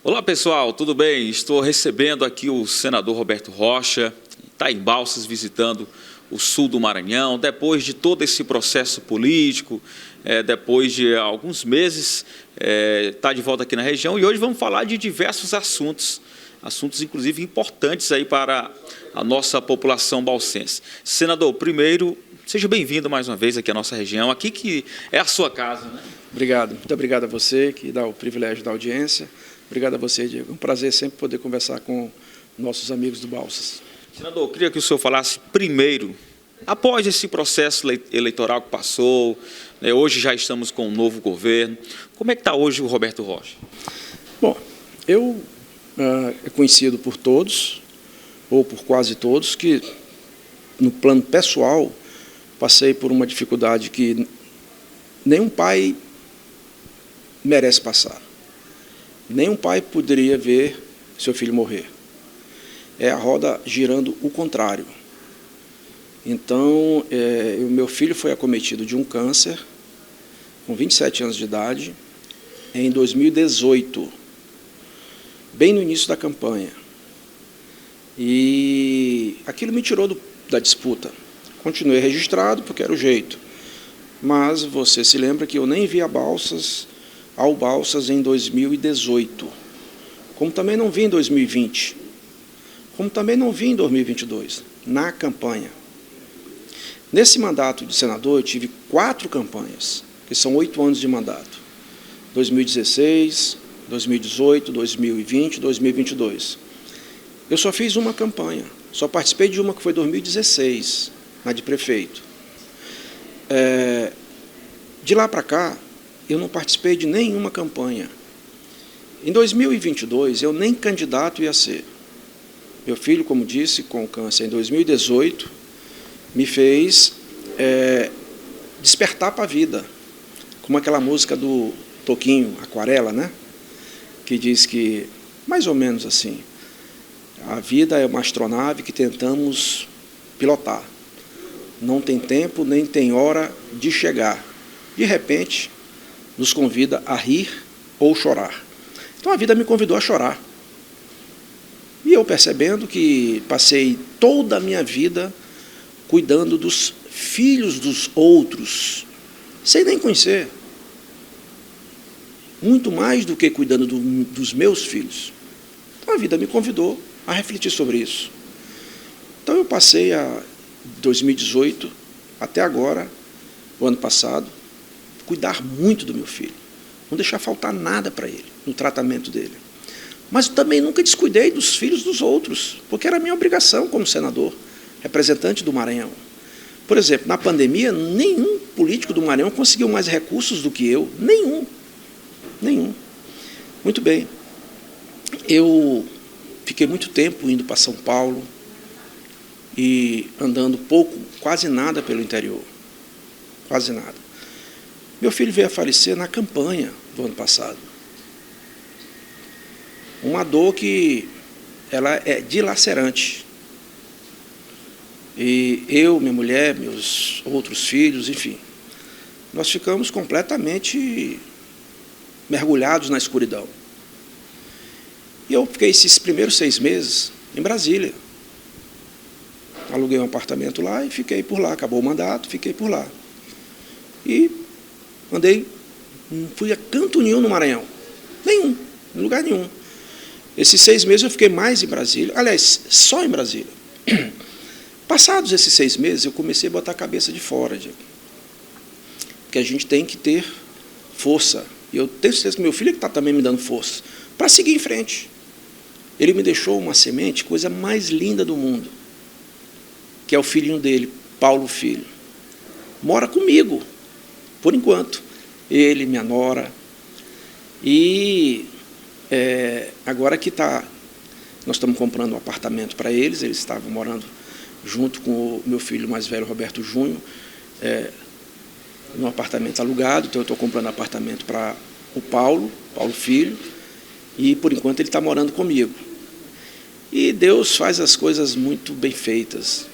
Olá pessoal, tudo bem? Estou recebendo aqui o senador Roberto Rocha, está em Balsas visitando o sul do Maranhão, depois de todo esse processo político, depois de alguns meses, está de volta aqui na região e hoje vamos falar de diversos assuntos inclusive importantes aí para a nossa população balsense. Senador, primeiro, seja bem-vindo mais uma vez aqui à nossa região, aqui que é a sua casa, né? Obrigado, muito obrigado a você que dá o privilégio da audiência. Obrigado a você, Diego. É um prazer sempre poder conversar com nossos amigos do Balsas. Senador, eu queria que o senhor falasse primeiro, após esse processo eleitoral que passou, né, hoje já estamos com um novo governo, como é que está hoje o Roberto Rocha? Bom, eu é conhecido por todos, ou por quase todos, que no plano pessoal passei por uma dificuldade que nenhum pai merece passar. Nenhum pai poderia ver seu filho morrer. É a roda girando o contrário. Então, o meu filho foi acometido de um câncer, com 27 anos de idade, em 2018, bem no início da campanha. E aquilo me tirou da disputa. Continuei registrado, porque era o jeito. Mas você se lembra que eu nem vi ao Balsas em 2018, como também não vi em 2020, como também não vi em 2022, na campanha. Nesse mandato de senador, eu tive 4 campanhas, que são 8 anos de mandato, 2016, 2018, 2020, 2022. Eu só fiz uma campanha, só participei de uma que foi 2016, na de prefeito. De lá para cá, eu não participei de nenhuma campanha. Em 2022, eu nem candidato ia ser. Meu filho, como disse, com câncer em 2018, me fez despertar para a vida. Como aquela música do Toquinho, Aquarela, né? Que diz que, mais ou menos assim, a vida é uma astronave que tentamos pilotar. Não tem tempo, nem tem hora de chegar. De repente, nos convida a rir ou chorar. Então a vida me convidou a chorar. E eu percebendo que passei toda a minha vida cuidando dos filhos dos outros, sem nem conhecer. Muito mais do que cuidando dos meus filhos. Então a vida me convidou a refletir sobre isso. Então eu passei a 2018 até agora, o ano passado, cuidar muito do meu filho, não deixar faltar nada para ele, no tratamento dele. Mas também nunca descuidei dos filhos dos outros, porque era a minha obrigação como senador, representante do Maranhão. Por exemplo, na pandemia, nenhum político do Maranhão conseguiu mais recursos do que eu, nenhum. Muito bem, eu fiquei muito tempo indo para São Paulo e andando pouco, quase nada pelo interior, quase nada. Meu filho veio a falecer na campanha do ano passado. Uma dor que ela é dilacerante. E eu, minha mulher, meus outros filhos, enfim, nós ficamos completamente mergulhados na escuridão. E eu fiquei esses primeiros 6 meses em Brasília. Aluguei um apartamento lá e fiquei por lá. Acabou o mandato, fiquei por lá. E não fui a canto nenhum no Maranhão. Nenhum, em lugar nenhum. Esses 6 meses eu fiquei mais em Brasília. Aliás, só em Brasília. Passados esses 6 meses, eu comecei a botar a cabeça de fora, Diego. Porque a gente tem que ter força. E eu tenho certeza que meu filho é que está também me dando força para seguir em frente. Ele me deixou uma semente, coisa mais linda do mundo, que é o filhinho dele, Paulo Filho. Mora comigo, por enquanto. Ele, minha nora. E agora que nós estamos comprando um apartamento para eles estavam morando junto com o meu filho mais velho, Roberto Júnior, num apartamento alugado, então eu estou comprando apartamento para o Paulo Filho, e por enquanto ele está morando comigo. E Deus faz as coisas muito bem feitas.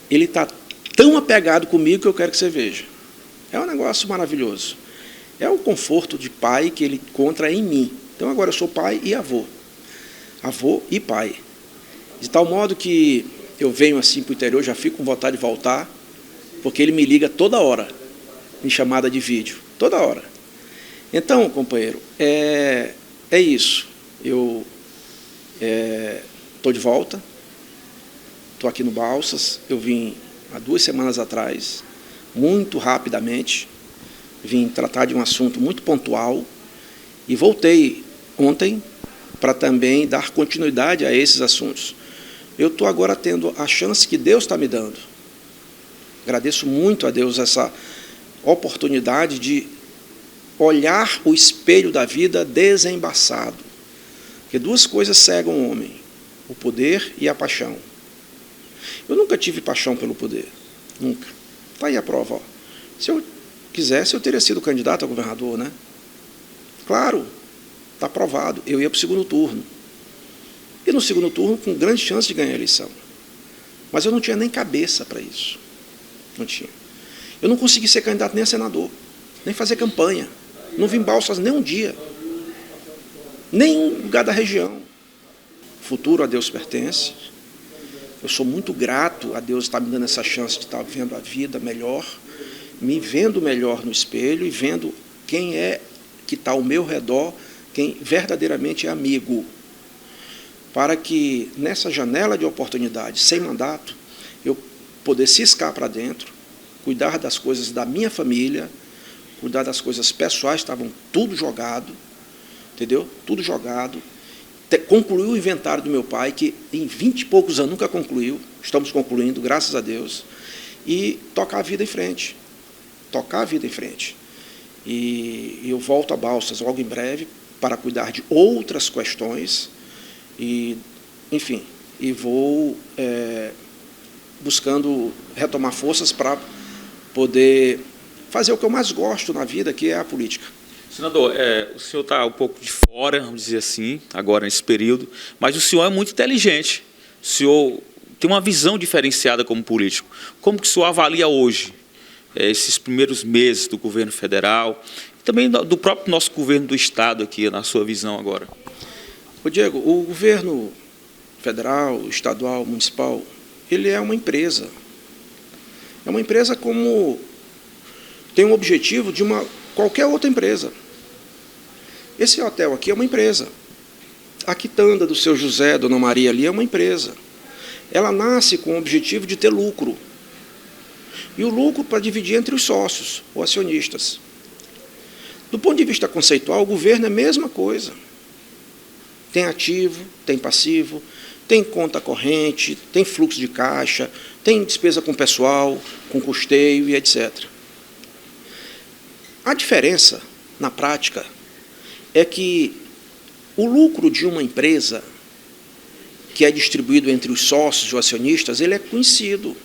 Ele está tão apegado comigo que eu quero que você veja. É um negócio maravilhoso. É o conforto de pai que ele encontra em mim. Então agora eu sou pai e avô. Avô e pai. De tal modo que eu venho assim para o interior, já fico com vontade de voltar, porque ele me liga toda hora, em chamada de vídeo, toda hora. Então, companheiro, é isso. Eu estou de volta, estou aqui no Balsas, eu vim há 2 semanas atrás, muito rapidamente, vim tratar de um assunto muito pontual e voltei ontem para também dar continuidade a esses assuntos. Eu estou agora tendo a chance que Deus está me dando. Agradeço muito a Deus essa oportunidade de olhar o espelho da vida desembaçado. Porque 2 coisas cegam o homem, o poder e a paixão. Eu nunca tive paixão pelo poder, nunca. Está aí a prova. Ó. Se eu quisesse, eu teria sido candidato a governador, né? Claro, está provado. Eu ia para o segundo turno. E no segundo turno, com grande chance de ganhar a eleição. Mas eu não tinha nem cabeça para isso. Não tinha. Eu não consegui ser candidato nem a senador, nem fazer campanha. Não vim em Balsas nem um dia. Nem um lugar da região. O futuro a Deus pertence. Eu sou muito grato a Deus estar me dando essa chance de estar vendo a vida melhor, me vendo melhor no espelho e vendo quem é que está ao meu redor, quem verdadeiramente é amigo. Para que nessa janela de oportunidade, sem mandato, eu poder ciscar para dentro, cuidar das coisas da minha família, cuidar das coisas pessoais, estavam tudo jogado, entendeu? Tudo jogado. Concluir o inventário do meu pai, que em 20 e poucos anos nunca concluiu, estamos concluindo, graças a Deus, e tocar a vida em frente. Tocar a vida em frente. E eu volto a Balsas logo em breve para cuidar de outras questões, e, enfim, e vou buscando retomar forças para poder fazer o que eu mais gosto na vida, que é a política. Senador, o senhor está um pouco de fora, vamos dizer assim, agora nesse período, mas o senhor é muito inteligente. O senhor tem uma visão diferenciada como político. Como que o senhor avalia hoje esses primeiros meses do governo federal e também do próprio nosso governo do Estado aqui, na sua visão agora? Ô Diego, o governo federal, estadual, municipal, ele é uma empresa. É uma empresa como tem um objetivo de qualquer outra empresa. Esse hotel aqui é uma empresa. A quitanda do seu José, Dona Maria ali é uma empresa. Ela nasce com o objetivo de ter lucro. E o lucro para dividir entre os sócios, ou acionistas. Do ponto de vista conceitual, o governo é a mesma coisa. Tem ativo, tem passivo, tem conta corrente, tem fluxo de caixa, tem despesa com pessoal, com custeio e etc. A diferença, na prática, é que o lucro de uma empresa que é distribuído entre os sócios ou acionistas, ele é conhecido.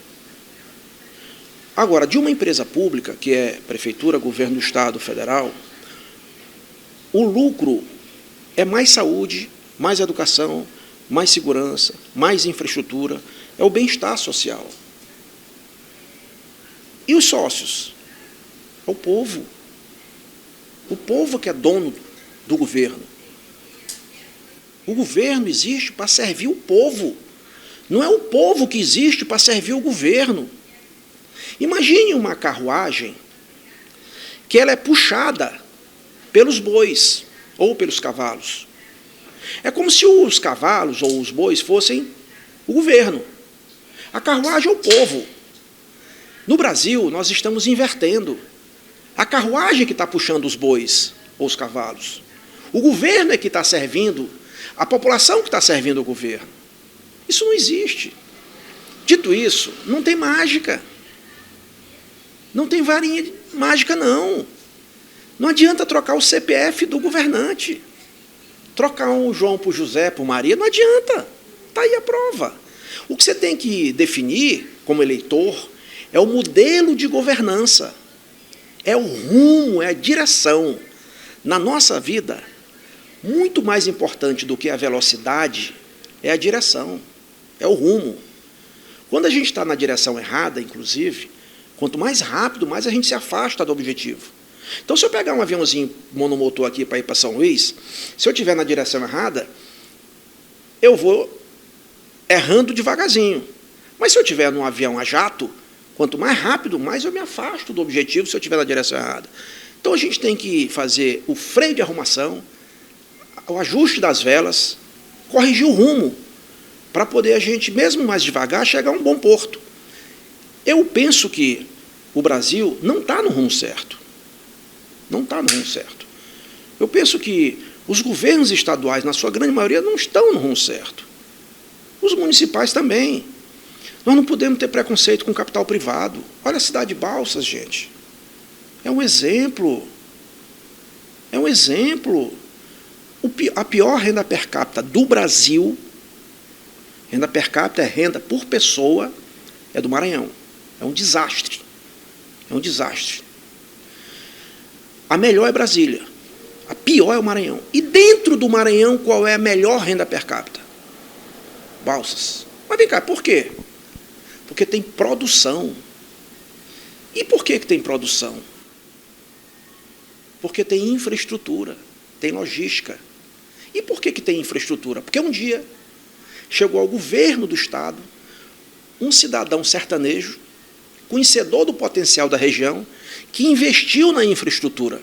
Agora, de uma empresa pública, que é prefeitura, governo do Estado, federal, o lucro é mais saúde, mais educação, mais segurança, mais infraestrutura, é o bem-estar social. E os sócios? É o povo. O povo que é dono do governo. O governo existe para servir o povo. Não é o povo que existe para servir o governo. Imagine uma carruagem que ela é puxada pelos bois ou pelos cavalos. É como se os cavalos ou os bois fossem o governo. A carruagem é o povo. No Brasil, nós estamos invertendo. A carruagem que está puxando os bois ou os cavalos. O governo é que está servindo, a população que está servindo o governo. Isso não existe. Dito isso, não tem mágica. Não tem varinha mágica, não. Não adianta trocar o CPF do governante. Trocar um João por José, por Maria, não adianta. Está aí a prova. O que você tem que definir, como eleitor, é o modelo de governança. É o rumo, é a direção. Na nossa vida, muito mais importante do que a velocidade é a direção, é o rumo. Quando a gente está na direção errada, inclusive, quanto mais rápido, mais a gente se afasta do objetivo. Então, se eu pegar um aviãozinho monomotor aqui para ir para São Luís, se eu estiver na direção errada, eu vou errando devagarzinho. Mas se eu estiver num avião a jato, quanto mais rápido, mais eu me afasto do objetivo se eu estiver na direção errada. Então, a gente tem que fazer o freio de arrumação, o ajuste das velas, corrigir o rumo, para poder a gente, mesmo mais devagar, chegar a um bom porto. Eu penso que o Brasil não está no rumo certo. Não está no rumo certo. Eu penso que os governos estaduais, na sua grande maioria, não estão no rumo certo. Os municipais também. Nós não podemos ter preconceito com capital privado. Olha a cidade de Balsas, gente. É um exemplo. É um exemplo. A pior renda per capita do Brasil, renda per capita é renda por pessoa, é do Maranhão. É um desastre. É um desastre. A melhor é Brasília. A pior é o Maranhão. E dentro do Maranhão, qual é a melhor renda per capita? Balsas. Mas vem cá, por quê? Porque tem produção. E por que tem produção? Porque tem infraestrutura, tem logística. E por que tem infraestrutura? Porque um dia chegou ao governo do Estado um cidadão sertanejo, conhecedor do potencial da região, que investiu na infraestrutura.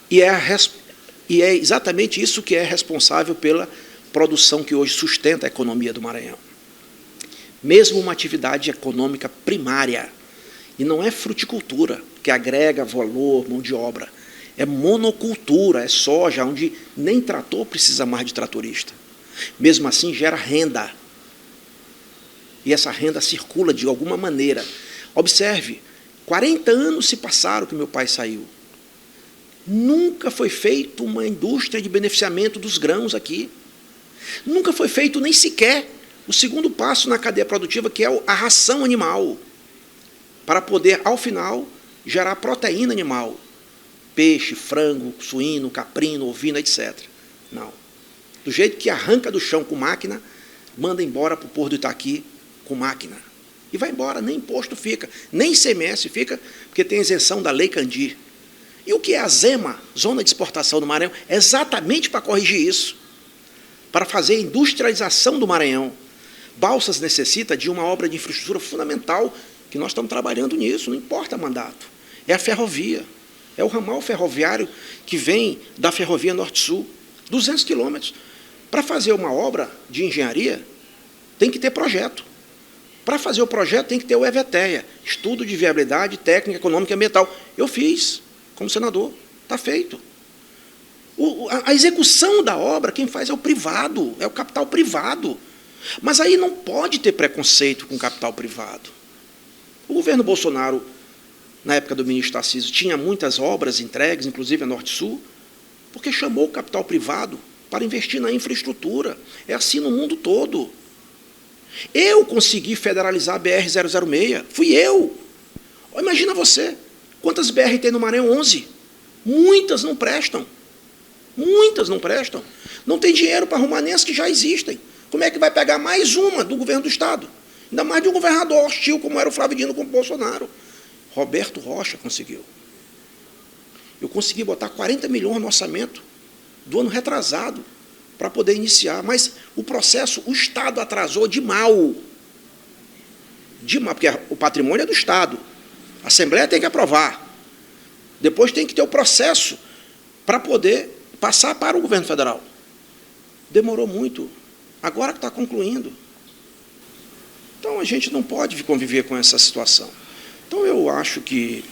E é exatamente isso que é responsável pela produção que hoje sustenta a economia do Maranhão. Mesmo uma atividade econômica primária. E não é fruticultura, que agrega valor, mão de obra. É monocultura, é soja, onde nem trator precisa mais de tratorista. Mesmo assim, gera renda. E essa renda circula de alguma maneira. Observe, 40 anos se passaram que meu pai saiu. Nunca foi feita uma indústria de beneficiamento dos grãos aqui. Nunca foi feito nem sequer o segundo passo na cadeia produtiva, que é a ração animal, para poder, ao final, gerar proteína animal. Peixe, frango, suíno, caprino, ovino, etc. Não. Do jeito que arranca do chão com máquina, manda embora para o Porto do Itaqui com máquina. E vai embora, nem imposto fica, nem ICMS fica, porque tem isenção da Lei Candir. E o que é a ZEMA, Zona de Exportação do Maranhão? É exatamente para corrigir isso, para fazer a industrialização do Maranhão. Balsas necessita de uma obra de infraestrutura fundamental, que nós estamos trabalhando nisso, não importa mandato. É a ferrovia, é o ramal ferroviário que vem da Ferrovia Norte-Sul, 200 quilômetros. Para fazer uma obra de engenharia, tem que ter projeto. Para fazer o projeto, tem que ter o EVTEA, Estudo de Viabilidade Técnica, Econômica e Ambiental. Eu fiz, como senador, está feito. A execução da obra, quem faz é o privado, é o capital privado. Mas aí não pode ter preconceito com o capital privado. O governo Bolsonaro, na época do ministro Tarcísio, tinha muitas obras entregues, inclusive a Norte-Sul, porque chamou o capital privado para investir na infraestrutura. É assim no mundo todo. Eu consegui federalizar a BR-006. Fui eu. Imagina você. Quantas BR tem no Maranhão? 11. Muitas não prestam. Muitas não prestam. Não tem dinheiro para arrumar nem as que já existem. Como é que vai pegar mais uma do governo do Estado? Ainda mais de um governador hostil, como era o Flávio Dino com o Bolsonaro. Roberto Rocha conseguiu. Eu consegui botar 40 milhões no orçamento do ano retrasado para poder iniciar. Mas o processo, o Estado atrasou de mal. De mal, porque o patrimônio é do Estado. A Assembleia tem que aprovar. Depois tem que ter o processo para poder passar para o governo federal. Demorou muito. Agora que está concluindo. Então, a gente não pode conviver com essa situação. Então, eu acho que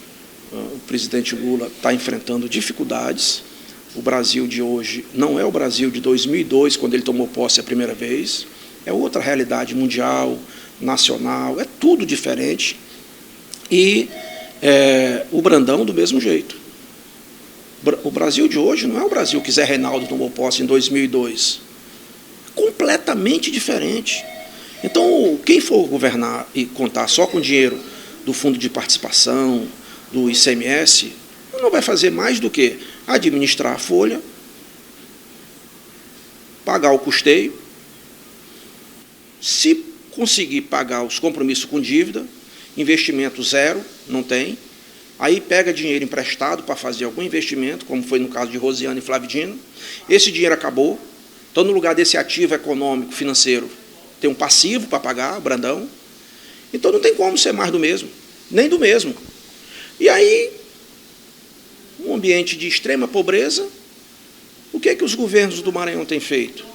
o presidente Lula está enfrentando dificuldades. O Brasil de hoje não é o Brasil de 2002, quando ele tomou posse a primeira vez. É outra realidade mundial, nacional, é tudo diferente. E o Brandão do mesmo jeito. O Brasil de hoje não é o Brasil que Zé Reinaldo tomou posse em 2002. Completamente diferente. Então, quem for governar e contar só com dinheiro do Fundo de Participação, do ICMS, não vai fazer mais do que administrar a folha, pagar o custeio, se conseguir pagar os compromissos com dívida, investimento zero, não tem, aí pega dinheiro emprestado para fazer algum investimento, como foi no caso de Rosiana e Flávio Dino. Esse dinheiro acabou. Então, no lugar desse ativo econômico, financeiro, tem um passivo para pagar, Brandão. Então, não tem como ser mais do mesmo, nem do mesmo. E aí, um ambiente de extrema pobreza, o que é que os governos do Maranhão têm feito?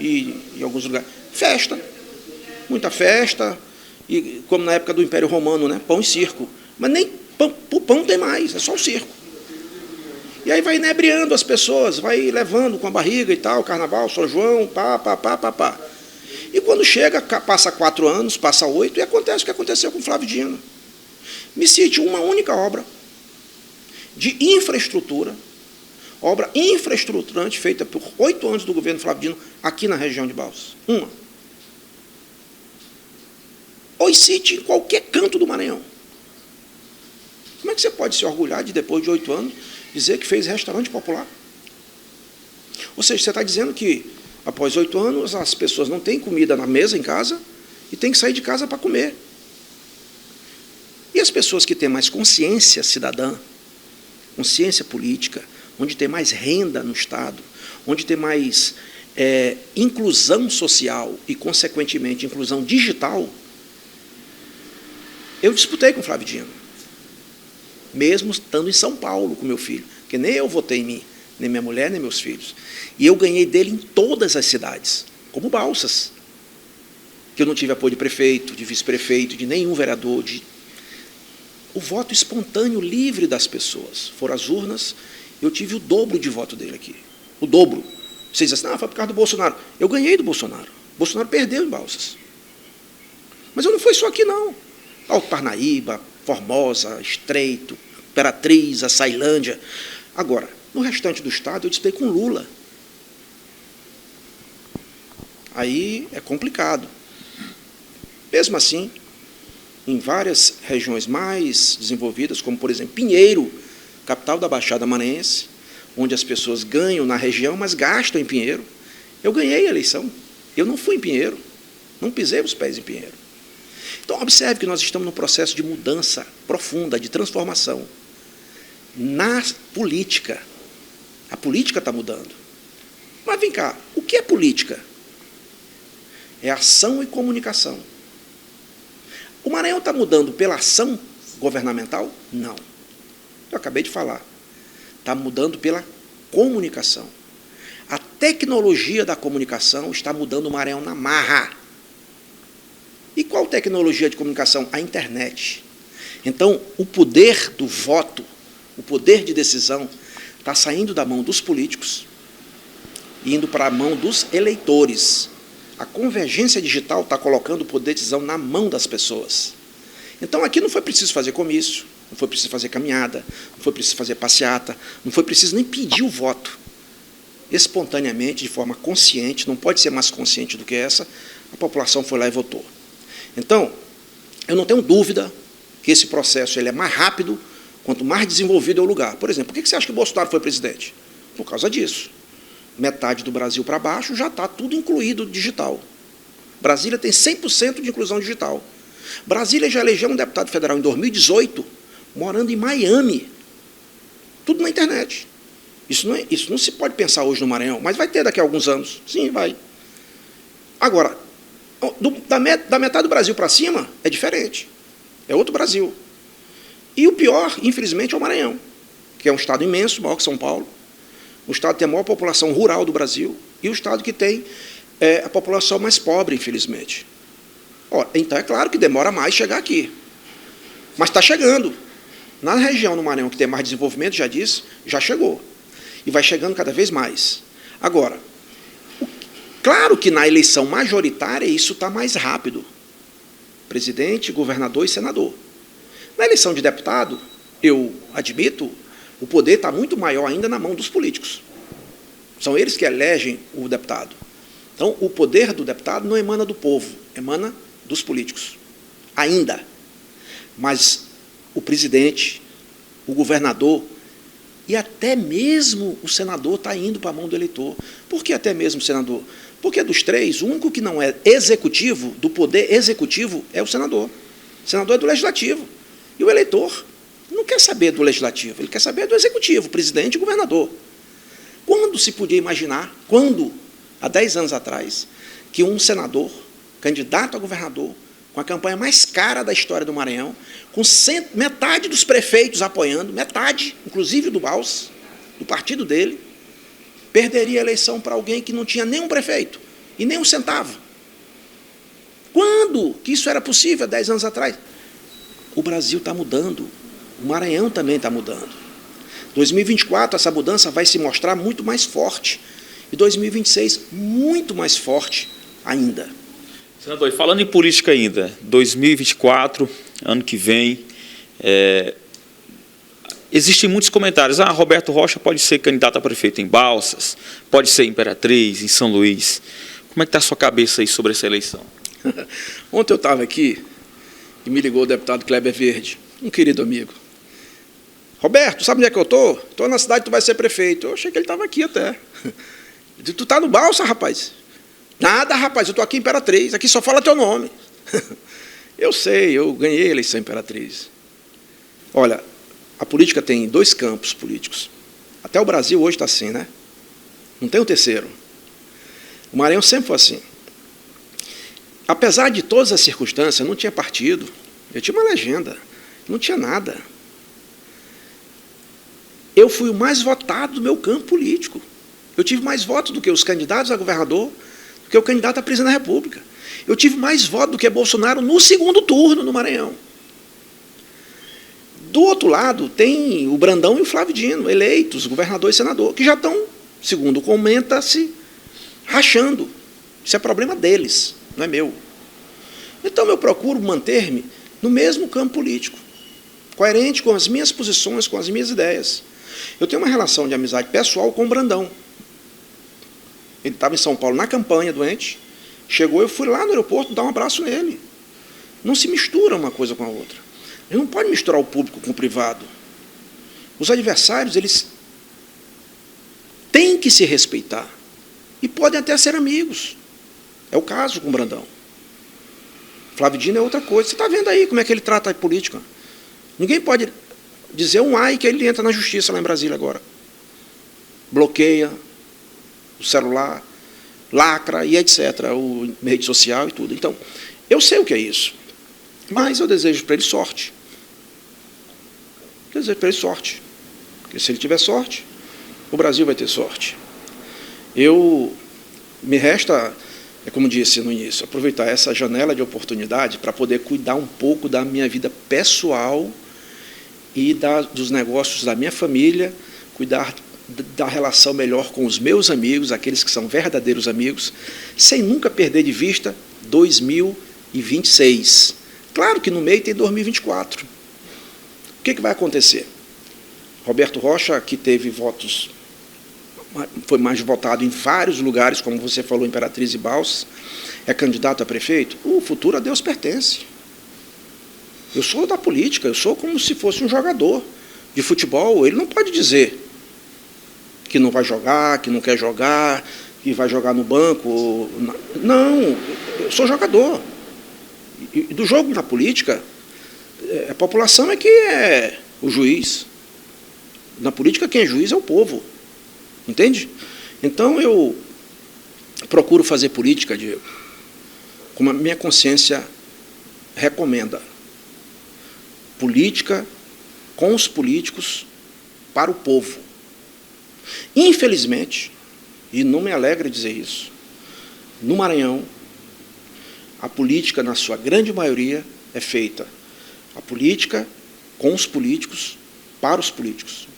E em alguns lugares, festa, muita festa, e como na época do Império Romano, né? Pão e circo. Mas nem pão, o pão tem mais, é só o circo. E aí vai inebriando as pessoas, vai levando com a barriga e tal, Carnaval, São João, pá. E quando chega, passa 4 anos, passa 8, e acontece o que aconteceu com Flávio Dino. Me cite uma única obra de infraestrutura, obra infraestruturante feita por 8 anos do governo Flávio Dino aqui na região de Balsas. Uma. Ou cite em qualquer canto do Maranhão. Como é que você pode se orgulhar de, depois de 8 anos, dizer que fez restaurante popular? Ou seja, você está dizendo que, após 8 anos, as pessoas não têm comida na mesa em casa e têm que sair de casa para comer. E as pessoas que têm mais consciência cidadã, consciência política, onde tem mais renda no Estado, onde tem mais inclusão social e, consequentemente, inclusão digital, eu disputei com o Flávio Dino, mesmo estando em São Paulo com meu filho, porque nem eu votei em mim, nem minha mulher, nem meus filhos. E eu ganhei dele em todas as cidades, como Balsas, que eu não tive apoio de prefeito, de vice-prefeito, de nenhum vereador. O voto espontâneo, livre das pessoas. Foram as urnas, eu tive o dobro de voto dele aqui. O dobro. Vocês dizem assim, foi por causa do Bolsonaro. Eu ganhei do Bolsonaro. O Bolsonaro perdeu em Balsas. Mas eu não fui só aqui, não. Alto Parnaíba, Formosa, Estreito, Imperatriz, Açailândia. Agora, no restante do estado, eu disputei com Lula. Aí é complicado. Mesmo assim, em várias regiões mais desenvolvidas, como, por exemplo, Pinheiro, capital da Baixada Maranhense, onde as pessoas ganham na região, mas gastam em Pinheiro. Eu ganhei a eleição. Eu não fui em Pinheiro. Não pisei os pés em Pinheiro. Então, observe que nós estamos num processo de mudança profunda, de transformação. Na política. A política está mudando. Mas vem cá, o que é política? É ação e comunicação. O Maranhão está mudando pela ação governamental? Não. Eu acabei de falar. Está mudando pela comunicação. A tecnologia da comunicação está mudando o Maranhão na marra. E qual tecnologia de comunicação? A internet. Então, o poder do voto, o poder de decisão, está saindo da mão dos políticos e indo para a mão dos eleitores. A convergência digital está colocando o poder de decisão na mão das pessoas. Então, aqui não foi preciso fazer comício, não foi preciso fazer caminhada, não foi preciso fazer passeata, não foi preciso nem pedir o voto. Espontaneamente, de forma consciente, não pode ser mais consciente do que essa, a população foi lá e votou. Então, eu não tenho dúvida que esse processo ele é mais rápido, quanto mais desenvolvido é o lugar. Por exemplo, por que você acha que o Bolsonaro foi presidente? Por causa disso. Metade do Brasil para baixo já está tudo incluído digital. Brasília tem 100% de inclusão digital. Brasília já elegeu um deputado federal em 2018, morando em Miami. Tudo na internet. Isso não se pode pensar hoje no Maranhão, mas vai ter daqui a alguns anos. Sim, vai. Agora, da metade do Brasil para cima, é diferente. É outro Brasil. E o pior, infelizmente, é o Maranhão, que é um estado imenso, maior que São Paulo, um estado que tem a maior população rural do Brasil e o estado que tem a população mais pobre, infelizmente. Então, é claro que demora mais chegar aqui. Mas está chegando. Na região do Maranhão que tem mais desenvolvimento, já disse, já chegou. E vai chegando cada vez mais. Agora, claro que na eleição majoritária isso está mais rápido. Presidente, governador e senador. Na eleição de deputado, eu admito, o poder está muito maior ainda na mão dos políticos. São eles que elegem o deputado. Então, o poder do deputado não emana do povo, emana dos políticos. Ainda. Mas o presidente, o governador e até mesmo o senador está indo para a mão do eleitor. Por que até mesmo o senador? Porque dos três, o único que não é executivo, do poder executivo, é o senador. O senador é do legislativo. E o eleitor não quer saber do legislativo, ele quer saber do executivo, presidente e governador. Quando se podia imaginar, há 10 anos atrás, que um senador, candidato a governador, com a campanha mais cara da história do Maranhão, com metade dos prefeitos apoiando, metade, inclusive do Balsas, do partido dele, perderia a eleição para alguém que não tinha nenhum prefeito e nem um centavo? Quando que isso era possível, há 10 anos atrás? O Brasil está mudando, o Maranhão também está mudando. 2024, essa mudança vai se mostrar muito mais forte, e 2026, muito mais forte ainda. Senador, e falando em política ainda, 2024, ano que vem, existem muitos comentários. Roberto Rocha pode ser candidato a prefeito em Balsas, pode ser em Imperatriz, em São Luís. Como é que está a sua cabeça aí sobre essa eleição? Ontem eu estava aqui e me ligou o deputado Kleber Verde, um querido amigo. Roberto, sabe onde é que eu estou? Estou na cidade, tu vai ser prefeito. Eu achei que ele estava aqui até. Tu está no Balsa, rapaz? Nada, rapaz, eu estou aqui em Imperatriz, aqui só fala teu nome. Eu sei, eu ganhei a eleição em Imperatriz. Olha, a política tem 2 campos políticos. Até o Brasil hoje está assim, né? Não tem o terceiro. O Maranhão sempre foi assim. Apesar de todas as circunstâncias, não tinha partido, eu tinha uma legenda, não tinha nada. Eu fui o mais votado do meu campo político. Eu tive mais votos do que os candidatos a governador, do que o candidato a presidente da República. Eu tive mais votos do que Bolsonaro no segundo turno no Maranhão. Do outro lado, tem o Brandão e o Flávio Dino, eleitos, governador e senador, que já estão, segundo comenta-se, rachando. Isso é problema deles, não é meu. Então, eu procuro manter-me no mesmo campo político, coerente com as minhas posições, com as minhas ideias. Eu tenho uma relação de amizade pessoal com o Brandão. Ele estava em São Paulo na campanha, doente, chegou, eu fui lá no aeroporto dar um abraço nele. Não se mistura uma coisa com a outra. A gente não pode misturar o público com o privado. Os adversários, eles têm que se respeitar. E podem até ser amigos. É o caso com o Brandão. Flávio Dino é outra coisa. Você está vendo aí como é que ele trata a política. Ninguém pode dizer um ai que ele entra na justiça lá em Brasília agora. Bloqueia o celular, lacra e etc. O rede social e tudo. Então, eu sei o que é isso. Mas eu desejo para ele sorte. Desejo para ele sorte. Porque se ele tiver sorte, o Brasil vai ter sorte. Me resta, como disse no início, aproveitar essa janela de oportunidade para poder cuidar um pouco da minha vida pessoal e dos negócios da minha família, cuidar da relação melhor com os meus amigos, aqueles que são verdadeiros amigos, sem nunca perder de vista 2026. Claro que no meio tem 2024. O que vai acontecer? Roberto Rocha, que teve votos, foi mais votado em vários lugares, como você falou, Imperatriz e Balsas, é candidato a prefeito. O futuro a Deus pertence. Eu sou da política, eu sou como se fosse um jogador de futebol. Ele não pode dizer que não vai jogar, que não quer jogar, que vai jogar no banco. Não, eu sou jogador. E do jogo na política, a população é que é o juiz. Na política, quem é juiz é o povo. Entende? Então, eu procuro fazer política, Diego, como a minha consciência recomenda. Política com os políticos para o povo. Infelizmente, e não me alegra dizer isso, no Maranhão, a política, na sua grande maioria, é feita a política com os políticos para os políticos.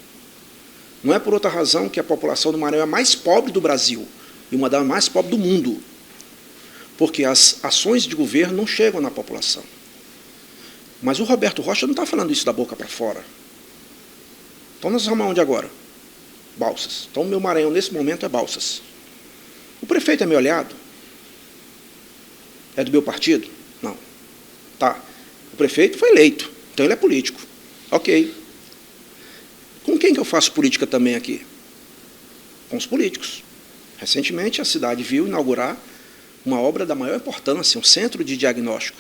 Não é por outra razão que a população do Maranhão é a mais pobre do Brasil e uma das mais pobres do mundo, porque as ações de governo não chegam na população. Mas o Roberto Rocha não está falando isso da boca para fora. Então nós vamos aonde agora? Balsas. Então o meu Maranhão nesse momento é Balsas. O prefeito é meu aliado? É do meu partido? Não. Tá. O prefeito foi eleito, então ele é político. Ok. Com quem que eu faço política também aqui? Com os políticos. Recentemente a cidade viu inaugurar uma obra da maior importância, um centro de diagnóstico,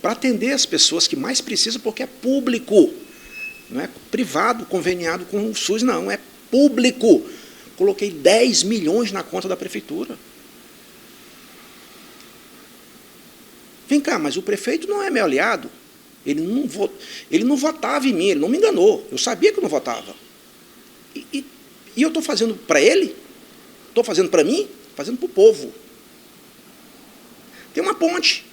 para atender as pessoas que mais precisam, porque é público. Não é privado, conveniado com o SUS, não. É público. Coloquei 10 milhões na conta da prefeitura. Vem cá, mas o prefeito não é meu aliado. Ele não votava em mim, ele não me enganou. Eu sabia que eu não votava. E eu estou fazendo para ele? Estou fazendo para mim? Fazendo para o povo. Tem uma ponte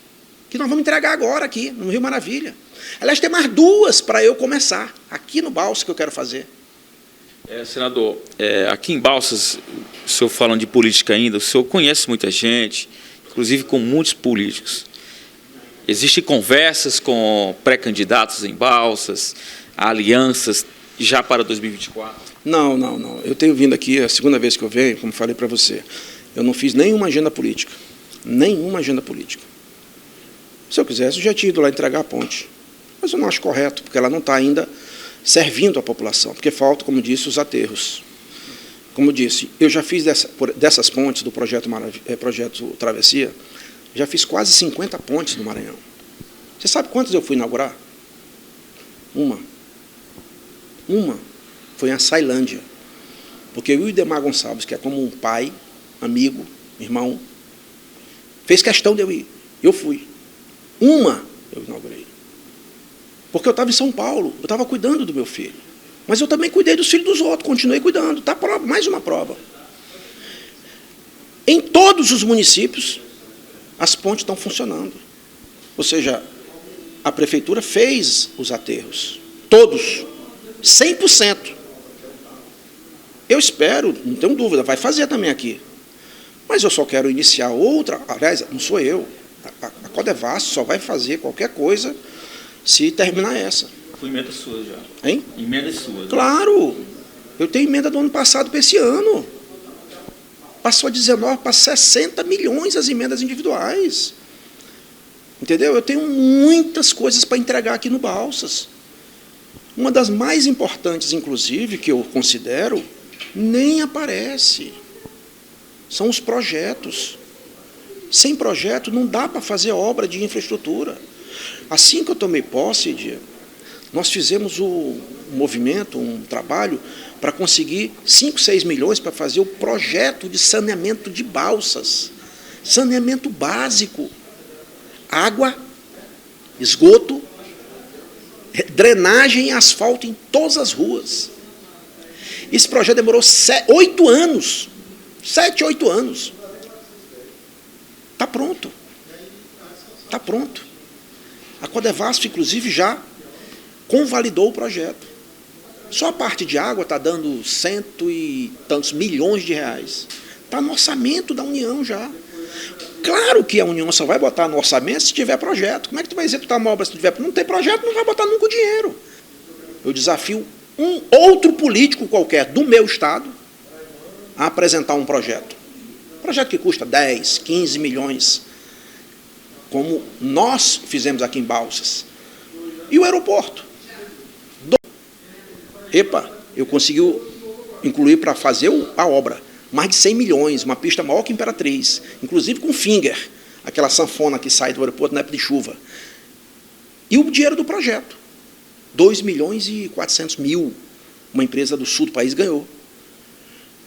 que nós vamos entregar agora aqui, no Rio Maravilha. Aliás, tem mais duas para eu começar, aqui no Balsas, que eu quero fazer. Senador, aqui em Balsas, o senhor falando de política ainda, o senhor conhece muita gente, inclusive com muitos políticos. Existem conversas com pré-candidatos em Balsas, alianças já para 2024? Não. Eu tenho vindo aqui, é a segunda vez que eu venho, como falei para você. Eu não fiz nenhuma agenda política. Nenhuma agenda política. Se eu quisesse, eu já tinha ido lá entregar a ponte. Mas eu não acho correto, porque ela não está ainda servindo a população, porque falta, como disse, os aterros. Como eu disse, eu já fiz dessas pontes do projeto Travessia, já fiz quase 50 pontes no Maranhão. Você sabe quantas eu fui inaugurar? Uma foi em Açailândia. Porque o Idemar Gonçalves, que é como um pai, amigo, irmão, fez questão de eu ir. Eu fui. Uma eu inaugurei. Porque eu estava em São Paulo, eu estava cuidando do meu filho. Mas eu também cuidei dos filhos dos outros, continuei cuidando. Está mais uma prova. Em todos os municípios, as pontes estão funcionando. Ou seja, a prefeitura fez os aterros. Todos. 100%. Eu espero, não tenho dúvida, vai fazer também aqui. Mas eu só quero iniciar outra. Aliás, não sou eu. A Codevasf só vai fazer qualquer coisa se terminar essa. Foi emenda sua já. Hein? Emenda sua. Claro. Eu tenho emenda do ano passado para esse ano. Passou de 19 para 60 milhões as emendas individuais. Entendeu? Eu tenho muitas coisas para entregar aqui no Balsas. Uma das mais importantes, inclusive, que eu considero, nem aparece. São os projetos. Sem projeto não dá para fazer obra de infraestrutura. Assim que eu tomei posse, nós fizemos um movimento, um trabalho, para conseguir 5, 6 milhões para fazer o projeto de saneamento de Balsas. Saneamento básico. Água, esgoto, drenagem e asfalto em todas as ruas. Esse projeto demorou 8 anos. 7, 8 anos. Está pronto. Está pronto. A Codevasf, inclusive, já convalidou o projeto. Só a parte de água está dando 100 e tantos milhões de reais. Está no orçamento da União já. Claro que a União só vai botar no orçamento se tiver projeto. Como é que tu vai executar uma obra se tiver? Não tem projeto, não vai botar nunca o dinheiro. Eu desafio um outro político qualquer do meu estado a apresentar um projeto. Projeto que custa 10, 15 milhões, como nós fizemos aqui em Balsas. E o aeroporto. Eu consegui incluir para fazer a obra mais de 100 milhões, uma pista maior que Imperatriz, inclusive com finger, aquela sanfona que sai do aeroporto na época de chuva. E o dinheiro do projeto, 2 milhões e 400 mil, uma empresa do sul do país ganhou.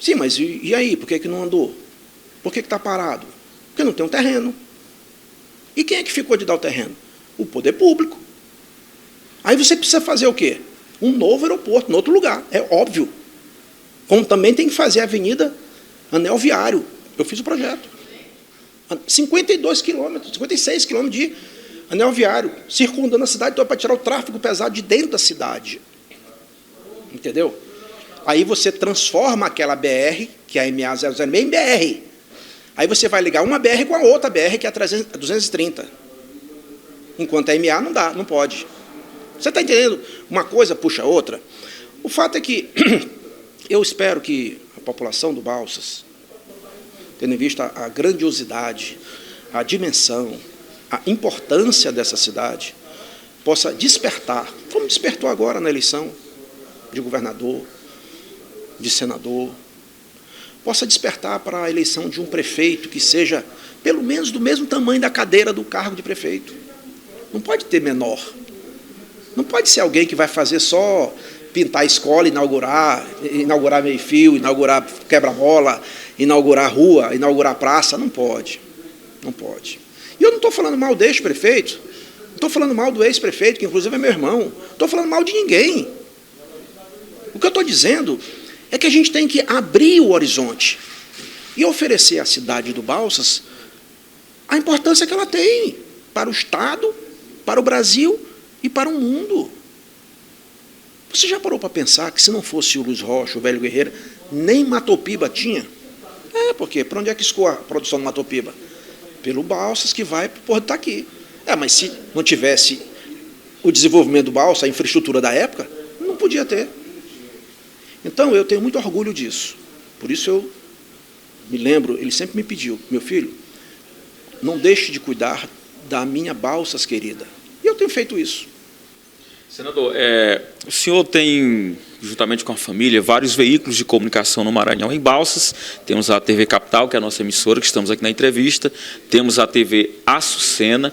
Sim, mas e aí, por que não andou? Por que está parado? Porque não tem um terreno. E quem é que ficou de dar o terreno? O poder público. Aí você precisa fazer o quê? Um novo aeroporto, em outro lugar, é óbvio. Como também tem que fazer a avenida Anel Viário. Eu fiz o projeto. 52 quilômetros, 56 quilômetros de anel viário, circundando a cidade toda para tirar o tráfego pesado de dentro da cidade. Entendeu? Aí você transforma aquela BR, que é a MA-006, em BR. Aí você vai ligar uma BR com a outra BR, que é a 230. Enquanto a MA não dá, não pode. Você está entendendo? Uma coisa puxa a outra. O fato é que eu espero que a população do Balsas, tendo em vista a grandiosidade, a dimensão, a importância dessa cidade, possa despertar, como despertou agora na eleição de governador, de senador, possa despertar para a eleição de um prefeito que seja, pelo menos, do mesmo tamanho da cadeira do cargo de prefeito. Não pode ter menor. Não pode ser alguém que vai fazer só pintar a escola, inaugurar meio-fio, inaugurar quebra-mola, inaugurar rua, inaugurar praça. Não pode. Não pode. E eu não estou falando mal deste prefeito, não estou falando mal do ex-prefeito, que inclusive é meu irmão, não estou falando mal de ninguém. O que eu estou dizendo é que a gente tem que abrir o horizonte e oferecer à cidade do Balsas a importância que ela tem para o Estado, para o Brasil e para o mundo. Você já parou para pensar que se não fosse o Luiz Rocha, o Velho Guerreiro, nem Matopiba tinha? Porque para onde é que escoa a produção do Matopiba? Pelo Balsas, que vai para o Porto Itaqui. Mas se não tivesse o desenvolvimento do Balsas, a infraestrutura da época, não podia ter. Então, eu tenho muito orgulho disso. Por isso eu me lembro, ele sempre me pediu, meu filho, não deixe de cuidar da minha Balsas querida. E eu tenho feito isso. Senador, o senhor tem, juntamente com a família, vários veículos de comunicação no Maranhão. Em Balsas, temos a TV Capital, que é a nossa emissora, que estamos aqui na entrevista, temos a TV Açucena.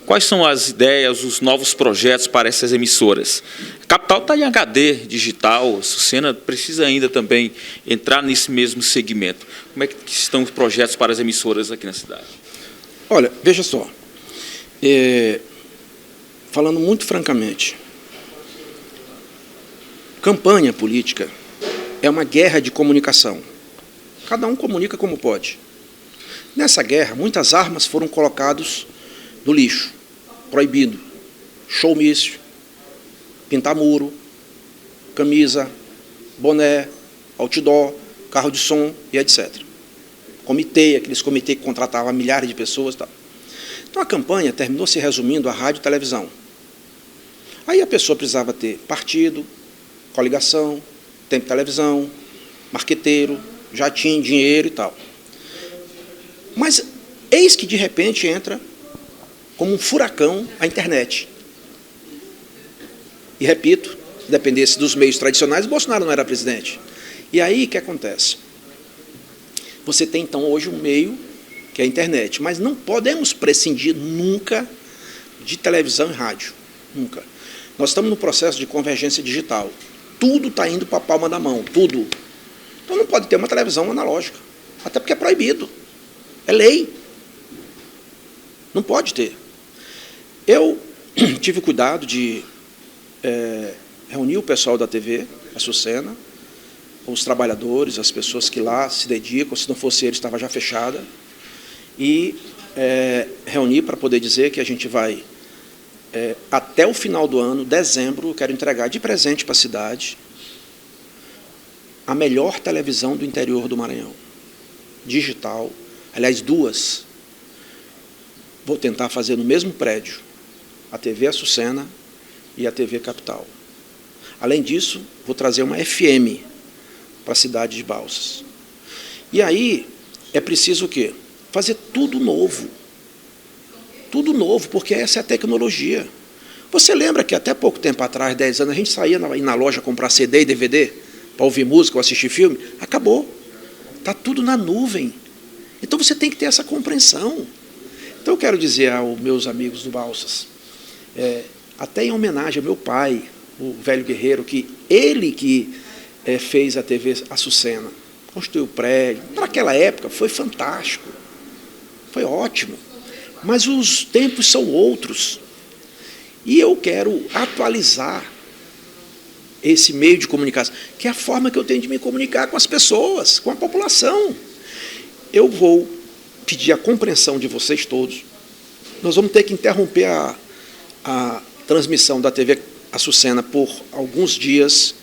Quais são as ideias, os novos projetos para essas emissoras? A Capital está em HD digital, a Açucena precisa ainda também entrar nesse mesmo segmento. Como é que estão os projetos para as emissoras aqui na cidade? Olha, veja só, falando muito francamente, campanha política é uma guerra de comunicação. Cada um comunica como pode. Nessa guerra, muitas armas foram colocadas no lixo, proibido. Showmício, pintar muro, camisa, boné, outdoor, carro de som e etc. Comitê, aqueles comitês que contratavam milhares de pessoas. Tal. Então a campanha terminou se resumindo a rádio e televisão. Aí a pessoa precisava ter partido, coligação, tempo de televisão, marqueteiro, jatinho, dinheiro e tal. Mas eis que, de repente, entra como um furacão a internet. E, repito, se dependesse dos meios tradicionais, Bolsonaro não era presidente. E aí, o que acontece? Você tem, então, hoje um meio, que é a internet, mas não podemos prescindir nunca de televisão e rádio. Nunca. Nós estamos no processo de convergência digital. Tudo está indo para a palma da mão, tudo. Então não pode ter uma televisão analógica, até porque é proibido. É lei. Não pode ter. Eu tive cuidado de reunir o pessoal da TV, a Açucena, os trabalhadores, as pessoas que lá se dedicam, se não fosse eles, estava já fechada, e reunir para poder dizer que a gente vai, até o final do ano, dezembro, eu quero entregar de presente para a cidade a melhor televisão do interior do Maranhão. Digital, aliás, duas. Vou tentar fazer no mesmo prédio, a TV Açucena e a TV Capital. Além disso, vou trazer uma FM para a cidade de Balsas. E aí, é preciso o quê? Fazer tudo novo. Tudo novo, porque essa é a tecnologia. Você lembra que até pouco tempo atrás, 10 anos, a gente saía na loja comprar CD e DVD para ouvir música ou assistir filme? Acabou. Está tudo na nuvem. Então você tem que ter essa compreensão. Então eu quero dizer aos meus amigos do Balsas, até em homenagem ao meu pai, o Velho Guerreiro, que ele que fez a TV Açucena, construiu o prédio. Para aquela época foi fantástico, foi ótimo. Mas os tempos são outros. E eu quero atualizar esse meio de comunicação, que é a forma que eu tenho de me comunicar com as pessoas, com a população. Eu vou pedir a compreensão de vocês todos. Nós vamos ter que interromper a transmissão da TV Açucena por alguns dias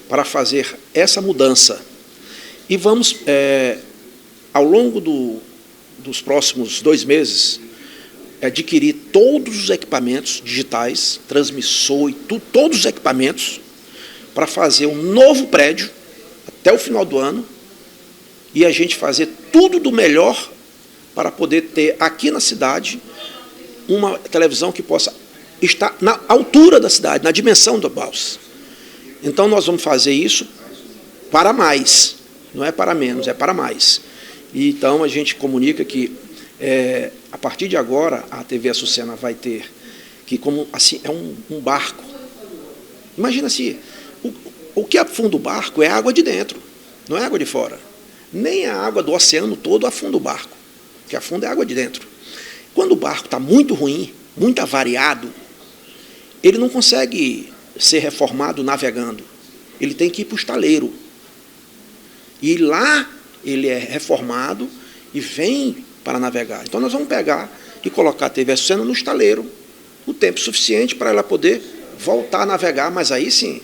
para fazer essa mudança. E vamos, ao longo dos próximos 2 meses, adquirir todos os equipamentos digitais, transmissor e todos os equipamentos, para fazer um novo prédio até o final do ano e a gente fazer tudo do melhor para poder ter aqui na cidade uma televisão que possa estar na altura da cidade, na dimensão do Balsas. Então nós vamos fazer isso para mais, não é para menos, é para mais. E então a gente comunica que a partir de agora a TV Açucena vai ter, que como assim é um barco, Imagina se o que afunda o barco é a água de dentro, não é água de fora. Nem a água do oceano todo afunda o barco. O que afunda é a água de dentro. Quando o barco está muito ruim, muito avariado, ele não consegue ser reformado navegando. Ele tem que ir para o estaleiro. E lá ele é reformado e vem para navegar. Então nós vamos pegar e colocar a TV Açucena no estaleiro, o tempo suficiente para ela poder voltar a navegar, mas aí sim,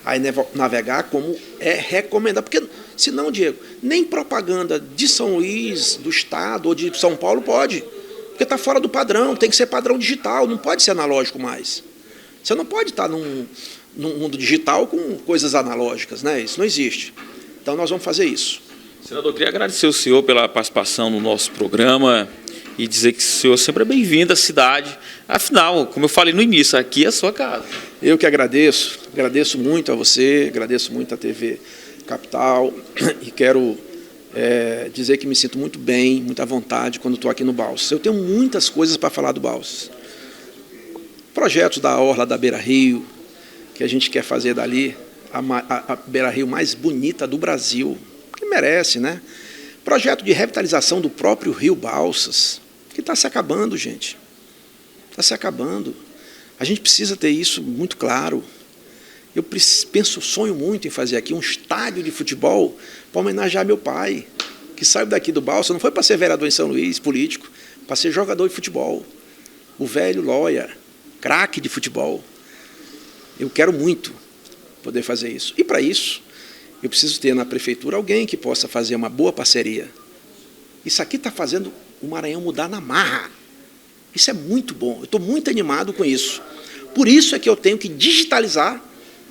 aí navegar como é recomendado. Porque senão, Diego, nem propaganda de São Luís, do Estado ou de São Paulo pode. Porque está fora do padrão, tem que ser padrão digital, não pode ser analógico mais. Você não pode estar num mundo digital com coisas analógicas, né? Isso não existe. Então nós vamos fazer isso. Senador, queria agradecer ao senhor pela participação no nosso programa e dizer que o senhor sempre é bem-vindo à cidade. Afinal, como eu falei no início, aqui é a sua casa. Eu que agradeço muito a você, agradeço muito a TV Capital e quero dizer que me sinto muito bem, muita vontade quando estou aqui no Balsas. Eu tenho muitas coisas para falar do Balsas. Projetos da orla da Beira Rio, que a gente quer fazer dali a Beira Rio mais bonita do Brasil, que merece, né? Projeto de revitalização do próprio Rio Balsas, que está se acabando, gente. Está se acabando. A gente precisa ter isso muito claro. Eu sonho muito em fazer aqui um estádio de futebol para homenagear meu pai, que saiu daqui do Balsas, não foi para ser vereador em São Luís, político, para ser jogador de futebol. O velho Lóia, craque de futebol. Eu quero muito poder fazer isso. E, para isso, eu preciso ter na prefeitura alguém que possa fazer uma boa parceria. Isso aqui está fazendo o Maranhão mudar na marra. Isso é muito bom. Eu estou muito animado com isso. Por isso é que eu tenho que digitalizar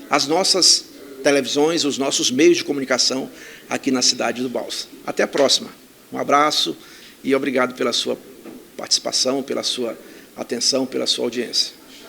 as nossas televisões, os nossos meios de comunicação aqui na cidade do Balsas. Até a próxima. Um abraço e obrigado pela sua participação, pela sua atenção, pela sua audiência.